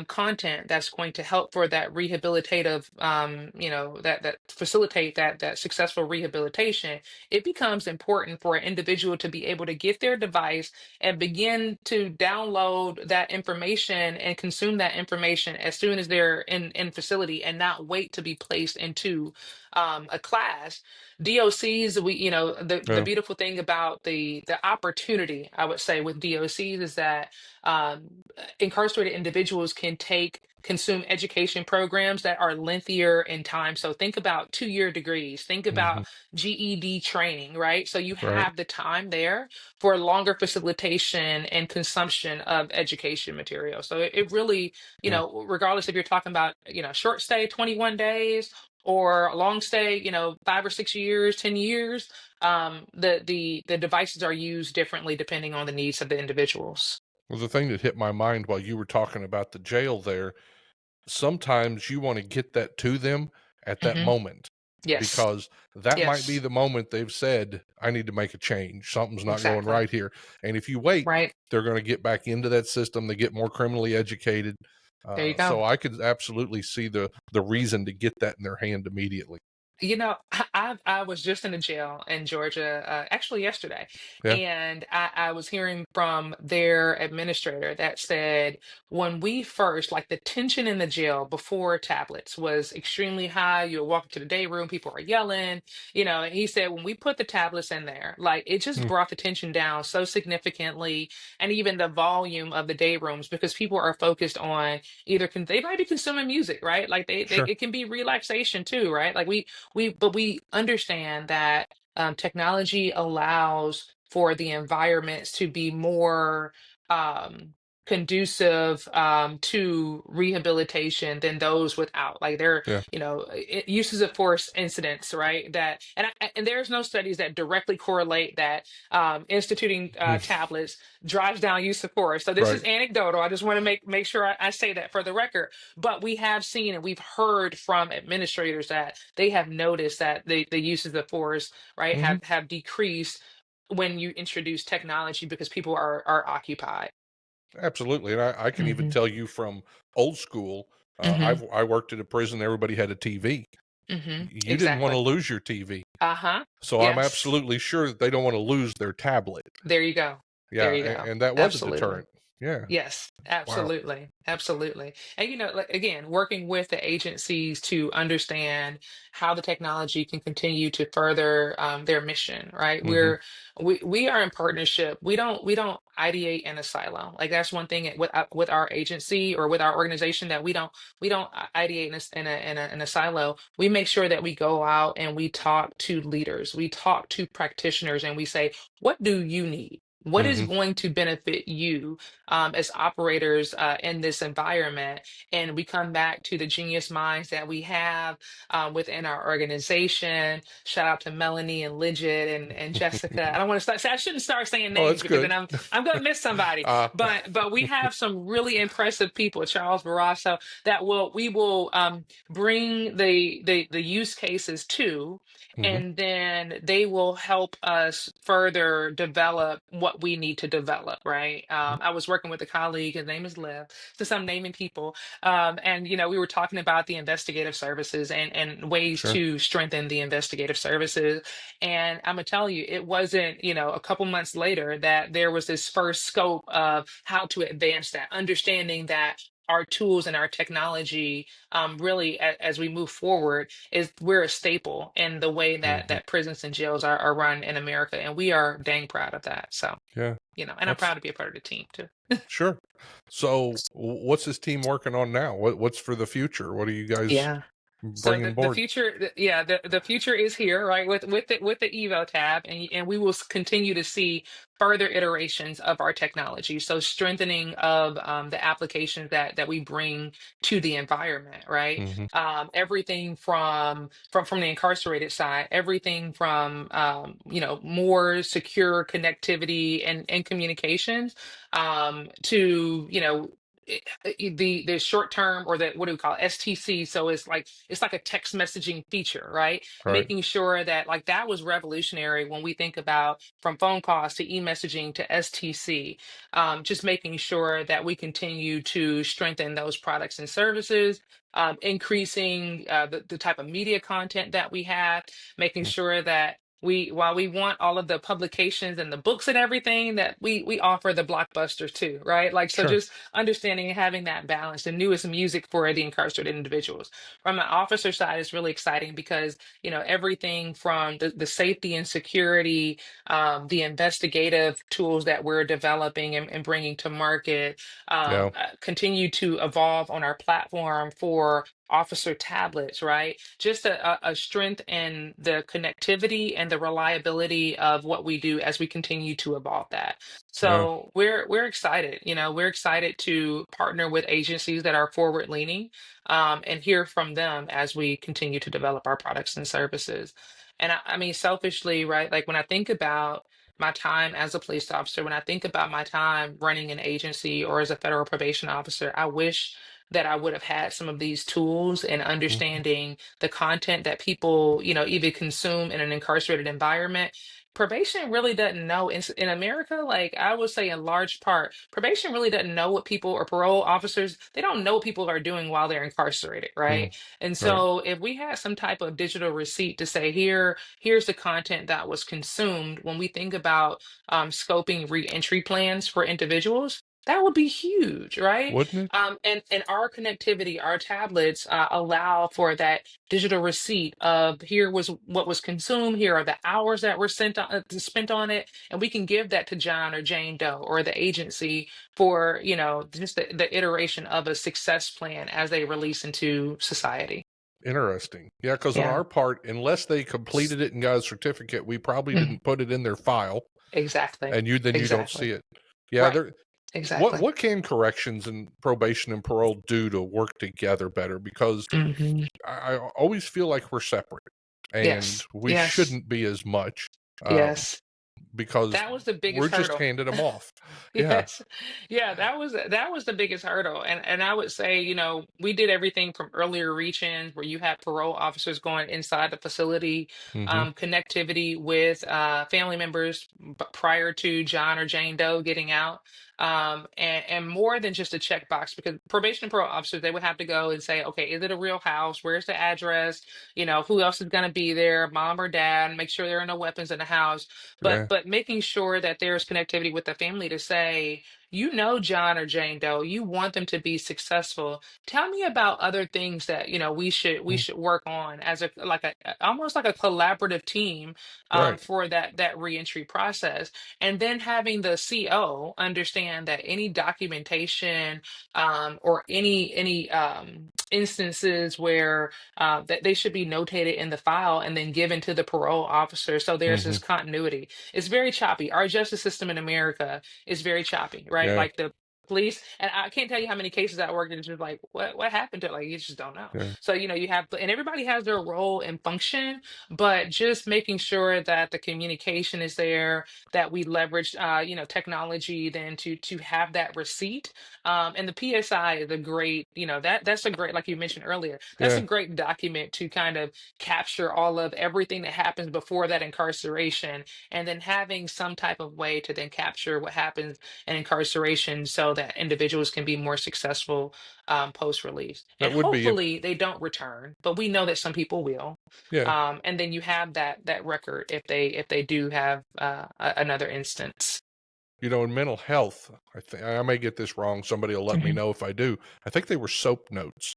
content that's going to help for that rehabilitative, that facilitate that successful rehabilitation, it becomes important for an individual to be able to get their device and begin to download that information and consume that information as soon as they're in facility, and not wait to be placed into a class. DOCs, the
Yeah.
beautiful thing about the opportunity, I would say, with DOCs is that incarcerated individuals can consume education programs that are lengthier in time. So think about 2-year degrees, think
Hmm.
about GED training, right? So you
Right.
have the time there for longer facilitation and consumption of education material. So it really,
Yeah.
regardless if you're talking about, short stay, 21 days, or a long stay, 5 or 6 years, 10 years, the devices are used differently depending on the needs of the individuals.
Well, the thing that hit my mind while you were talking about the jail there, sometimes you want to get that to them at that
Hmm.
moment,
Yes,
because that might be
yes,
the moment they've said, I need to make a change. Something's not going
exactly.
right here. And if you wait,
Right.
they're going to get back into that system. They get more criminally educated.
There you go.
So I could absolutely see the reason to get that in their hand immediately.
I was just in a jail in Georgia, actually yesterday,
Yeah.
and I was hearing from their administrator that said when we first, like the tension in the jail before tablets was extremely high. You would walk into the day room, people are yelling, and he said when we put the tablets in there, like it just
Mm,
brought the tension down so significantly, and even the volume of the day rooms because people are focused on either they might be consuming music, right? Like they
sure.
it can be relaxation too, right? Like we understand that technology allows for the environments to be more um, conducive to rehabilitation than those without. Like there,
Yeah.
uses of force incidents, right? And there's no studies that directly correlate that instituting
Mm,
tablets drives down use of force. So this
right.
is anecdotal. I just want to make sure I say that for the record, but we have seen and we've heard from administrators that they have noticed that the uses of force, right,
Hmm.
have decreased when you introduce technology because people are occupied.
Absolutely. And I can even
Hmm.
tell you from old school,
Hmm.
I worked at a prison, everybody had a TV.
Hmm.
You didn't want to
Exactly.
lose your TV.
Uh-huh.
So I'm
Yes.
absolutely sure that they don't want to lose their tablet.
There you go. There
Yeah.
you go.
And that was a
Absolutely.
deterrent. Yeah.
Yes,
Wow.
absolutely. Absolutely. And like again, working with the agencies to understand how the technology can continue to further their mission, right?
Hmm.
We are in partnership. We don't ideate in a silo. Like that's one thing with our agency or with our organization that we don't ideate in a silo. We make sure that we go out and we talk to leaders, we talk to practitioners, and we say, what do you need? What is
Hmm.
going to benefit you as operators in this environment? And we come back to the genius minds that we have within our organization. Shout out to Melanie and Lidget and Jessica. I don't want to start. I shouldn't start saying
Oh,
names
that's
because then
good.
I'm going to miss somebody.
Uh,
But we have some really impressive people. Charles Barrasso that we will bring the use cases to,
mhm.
and then they will help us further develop what we need to develop, right? I was working with a colleague, his name is Liv, since I'm naming people, and we were talking about the investigative services and ways
Sure.
to strengthen the investigative services. And I'm gonna tell you, it wasn't a couple months later that there was this first scope of how to advance that, understanding that our tools and our technology really as we move forward is we're a staple in the way that
Hmm.
prisons and jails are run in America, and we are dang proud of that. So,
Yeah.
and I'm
Abs-
proud to be a part of the team too.
sure. So, what's this team working on now? What's for the future? What are you guys
Yeah. So
bringing
the
board?
future, yeah, the future is here, right? With the Evo tab, and we will continue to see further iterations of our technology. So strengthening of the applications that we bring to the environment, right?
Hmm.
Everything from the incarcerated side, everything from more secure connectivity and communications to the short term, or the what do we call it, STC. So it's like a text messaging feature, right?
Right.
Making sure that like that was revolutionary when we think about from phone calls to e-messaging to STC. Just making sure that we continue to strengthen those products and services. Increasing the type of media content that we have, making
Mm,
sure that while we want all of the publications and the books and everything, that we offer the blockbusters too, right? Like so
sure.
just understanding and having that balance, the newest music for the incarcerated individuals. From an officer side, it's really exciting because everything from the safety and security, the investigative tools that we're developing and bringing to market,
Yeah.
continue to evolve on our platform for officer tablets, right? Just a strength in the connectivity and the reliability of what we do as we continue to evolve that.
Yeah.
So we're excited. We're excited to partner with agencies that are forward leaning, and hear from them as we continue to develop our products and services. And I mean, selfishly, right? Like when I think about my time as a police officer, when I think about my time running an agency or as a federal probation officer, I wish that I would have had some of these tools and
Mhm.
understanding the content that people, even consume in an incarcerated environment. probation really doesn't know in America, like I would say in large part, probation really doesn't know what people or parole officers, they don't know what people are doing while they're incarcerated,
Mm,
right? And
right.
so if we had some type of digital receipt to say here's the content that was consumed, when we think about scoping reentry plans for individuals, that would be huge, right?
Wouldn't it?
And our connectivity, our tablets allow for that digital receipt of here was what was consumed, here are the hours that were spent on it, and we can give that to John or Jane Doe or the agency for, just the iteration of a success plan as they release into society.
Interesting. Yeah, because on
Yeah.
our part, unless they completed it and got a certificate, we probably
Mhm.
didn't put it in their file,
Exactly.
and you don't
Exactly.
see it. Yeah,
Right.
there. What
Exactly.
what can corrections and probation and parole do to work together better? Because
Hmm.
I always feel like we're separate, and
Yes.
we
Yes.
shouldn't be as much, um,
Yes.
because
That was the
we're
biggest
just
hurdle.
handing them off. Yeah.
Yes. Yeah, that was the biggest hurdle. And I would say, we did everything from earlier reach-ins where you had parole officers going inside the facility,
Hmm.
connectivity with family members prior to John or Jane Doe getting out. And more than just a checkbox, because probation and parole officers, they would have to go and say, okay, is it a real house? Where's the address? Who else is going to be there? Mom or dad? Make sure there are no weapons in the house, but
Yeah.
making sure that there's connectivity with the family to say, John or Jane Doe, you want them to be successful. Tell me about other things that we
Mm,
should work on as almost like a collaborative team,
right.
for that reentry process. And then having the CO understand that any documentation, or any instances where that they should be notated in the file and then given to the parole officer. So there's
Hmm.
this continuity. It's very choppy. Our justice system in America is very choppy, right?
Yeah.
Like the police, and I can't tell you how many cases I worked in. It's just like, what happened to it? Like you just don't know.
Yeah.
So you have, and everybody has their role and function, but just making sure that the communication is there, that we leverage, technology, then to have that receipt. And the PSI is a great, that's a great, like you mentioned earlier, that's a
Yeah.
great document to kind of capture all of everything that happens before that incarceration, and then having some type of way to then capture what happens in incarceration so that individuals can be more successful, post release.
That
And
would be.
hopefully they don't return, but we know that some people will.
Yeah.
And then you have that record if they do have another instance.
In mental health, I think I may get this wrong. Somebody will let me
Mhm.
know if I do. I think they were SOAP notes,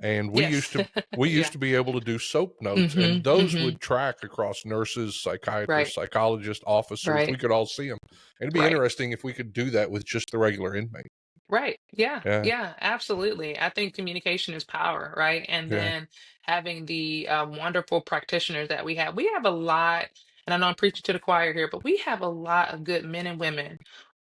and we used
Yes.
to we
Yeah.
used to be able to do SOAP notes, and
Hmm.
those
Hmm.
would track across nurses, psychiatrists,
Right.
psychologists, officers. We
Right.
could all see them. It'd be
Right.
interesting if we could do that with just the regular inmate.
Right. Yeah.
Yeah.
Yeah. Absolutely. I think communication is power, right? And
Yeah.
then having the wonderful practitioners that we have a lot, and I know I'm preaching to the choir here, but we have a lot of good men and women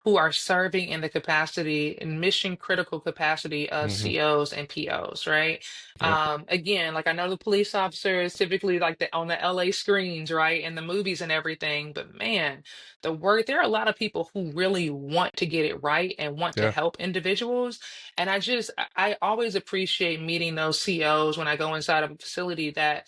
who are serving in the capacity and mission critical capacity of
Hmm.
COs and POs, right?
Yep.
Again, like I know the police officers typically like on the LA screens, right? And the movies and everything, but man, there are a lot of people who really want to get it right and want to
Yeah.
help individuals. And I always appreciate meeting those COs when I go inside of a facility that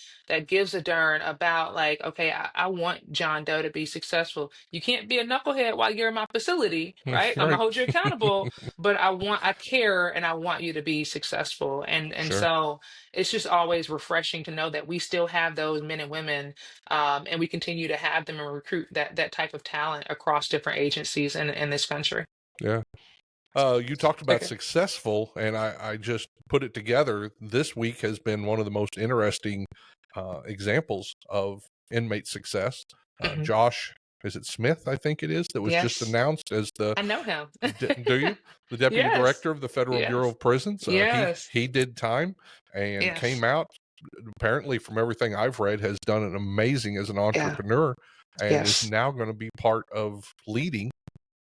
gives a darn about, like, okay, I want John Doe to be successful. You can't be a knucklehead while you're in my facility, right? I'm gonna
Right.
hold you accountable, but I care and I want you to be successful. And
Sure.
so it's just always refreshing to know that we still have those men and women, and we continue to have them and recruit that type of talent across different agencies in this country.
Yeah. You talked about
Okay.
successful, and I just put it together. This week has been one of the most interesting examples of inmate success.
Hmm.
Josh, is it Smith? I think it is, that was just
Yes,
announced as the.
I know him.
Do you? The deputy
Yes,
director of the Federal Bureau
yes,
of Prisons.
yes,
He did time and
yes,
came out. Apparently, from everything I've read, has done an amazing as an
yeah,
entrepreneur, and is
yes,
now going to be part of leading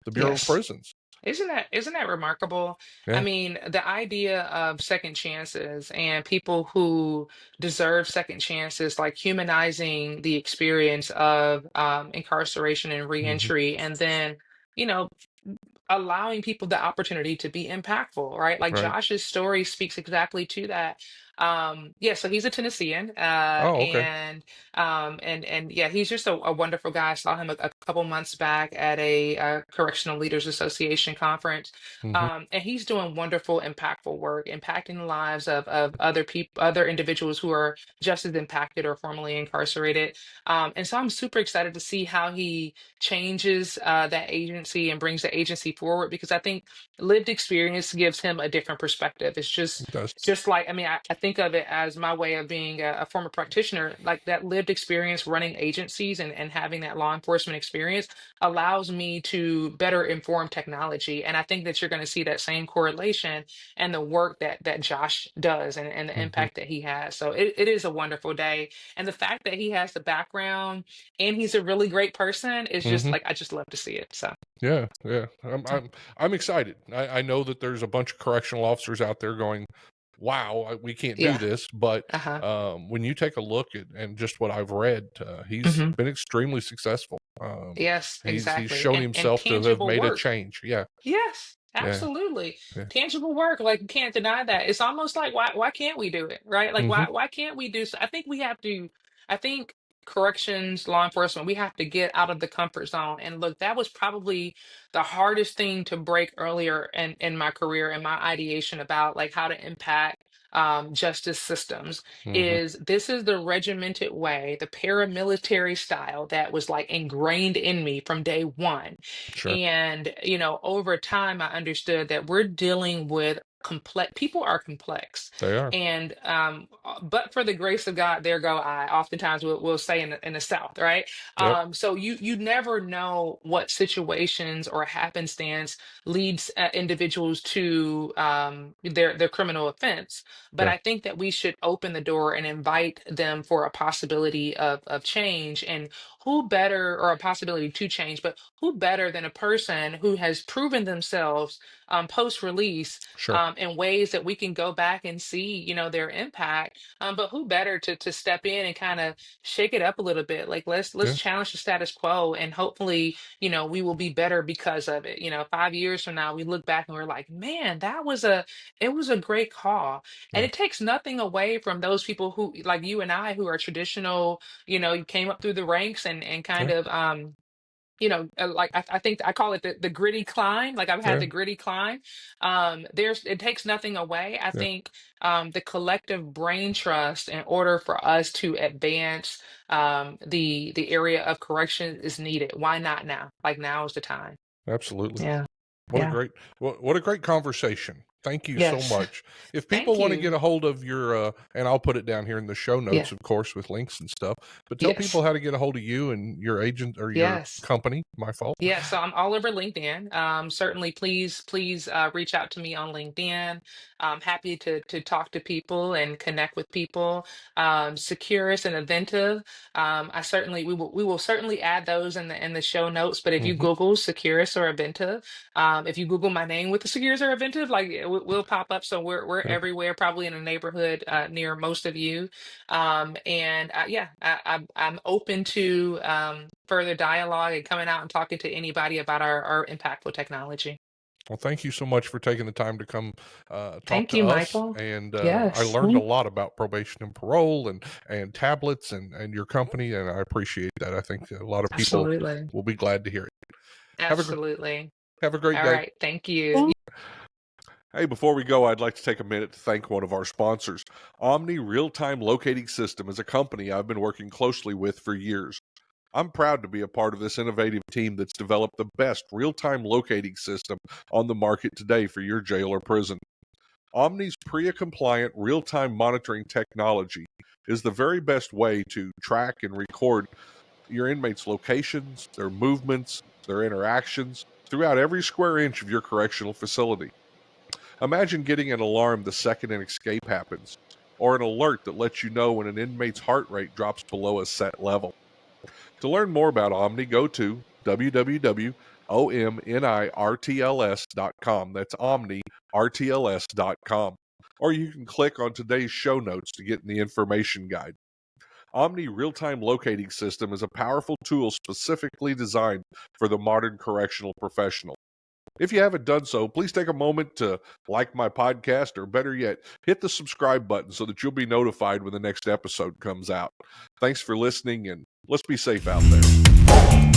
the Bureau of
yes.
Prisons.
Isn't that remarkable? I
Yeah.
mean, the idea of second chances and people who deserve second chances, like humanizing the experience of incarceration and
Hmm.
reentry, and then, you know, allowing people the opportunity to be impactful, right? Like
Right.
Josh's story speaks exactly to that. Yeah, so he's a Tennessean,
Oh, okay.
and yeah, he's just a wonderful guy. I saw him a couple months back at a Correctional Leaders Association conference,
Hmm.
and he's doing wonderful, impactful work, impacting the lives of other people, other individuals who are just as impacted or formerly incarcerated. And so I'm super excited to see how he changes that agency and brings the agency forward, because I think lived experience gives him a different perspective. It's just
It does.
just like, I mean, I think of it as my way of being a former practitioner. Like that lived experience running agencies and having that law enforcement experience allows me to better inform technology. And I think that you're going to see that same correlation and the work that Josh does and the
Hmm.
impact that he has. So it is a wonderful day. And the fact that he has the background and he's a really great person is just
Hmm.
like, I just love to see it. So
Yeah, yeah. I'm excited. I know that there's a bunch of correctional officers out there going, "Wow, we can't do
yeah.
this." But
Uh-huh.
when you take a look at and just what I've read, he's
Hmm.
been extremely successful.
Yes,
He's
exactly.
shown
And
himself to have
tangible
made a
work.
change. Yeah,
Yes,
yeah,
absolutely.
yeah.
Tangible work, like, you can't deny that. It's almost like, why can't we do it, right? Like,
Hmm.
why can't we do so? I think we have to, I think corrections, law enforcement, we have to get out of the comfort zone. And look, that was probably the hardest thing to break earlier in my career and my ideation about like how to impact justice systems.
Hmm.
Is this is the regimented way, the paramilitary style that was like ingrained in me from day one.
Sure,
And, over time, I understood that we're dealing with complex people are complex.
they are.
And but for the grace of God, there go I. Oftentimes we'll say in the South, right?
Yep.
So you never know what situations or happenstance leads individuals to their criminal offense. But
Yeah.
I think that we should open the door and invite them for a possibility of change. And who better, or a possibility to change, but who better than a person who has proven themselves post release
Sure.
in ways that we can go back and see, their impact. But who better to step in and kind of shake it up a little bit? Like let's
Yeah.
challenge the status quo, and hopefully, we will be better because of it. 5 years from now, we look back and we're like, man, it was a great call. And
Yeah.
it takes nothing away from those people who, like you and I, who are traditional. You came up through the ranks and kind
Yeah.
of like I think I call it the gritty climb. Like I've had
Yeah.
the gritty climb. It takes nothing away. I
Yeah.
think the collective brain trust in order for us to advance the area of correction is needed. Why not now? Like now is the time.
Absolutely.
Yeah.
What a
Yeah.
great what a great conversation. Thank you so
Yes.
much. If people
Thank
want to get
you.
a hold of your and I'll put it down here in the show
Yeah.
notes, of course, with links and stuff. But tell people
Yes.
how to get a hold of you and your agent or your
Yes.
company. My fault.
Yeah, so I'm all over LinkedIn. Certainly, please reach out to me on LinkedIn. I'm happy to talk to people and connect with people. Securus and Inventive. I certainly we will certainly add those in the show notes. But if you
Hmm.
Google Securus or Inventive, if you Google my name with the Securus or Inventive, like we'll pop up. So we're
Yeah.
everywhere, probably in a neighborhood near most of you. And yeah, I'm open to further dialogue and coming out and talking to anybody about our impactful technology.
Well, thank you so much for taking the time to come talk
Thank
to
you,
us.
Michael.
And I
Yes,
learned a lot about probation and parole and tablets and your company, and I appreciate that. I think a lot of people
absolutely.
will be glad to hear it. Have a
Absolutely.
have a great
All
day.
right. Thank you.
Hey, before we go, I'd like to take a minute to thank one of our sponsors. Omni Real Time Locating System is a company I've been working closely with for years. I'm proud to be a part of this innovative team that's developed the best real time locating system on the market today for your jail or prison. Omni's PREA compliant real time monitoring technology is the very best way to track and record your inmates' locations, their movements, their interactions throughout every square inch of your correctional facility. Imagine getting an alarm the second an escape happens, or an alert that lets you know when an inmate's heart rate drops below a set level. To learn more about Omni, go to www.omnirtls.com. That's omnirtls.com. Or you can click on today's show notes to get in the information guide. Omni Real Time Locating System is a powerful tool specifically designed for the modern correctional professional. If you haven't done so, please take a moment to like my podcast, or better yet, hit the subscribe button so that you'll be notified when the next episode comes out. Thanks for listening, and let's be safe out there.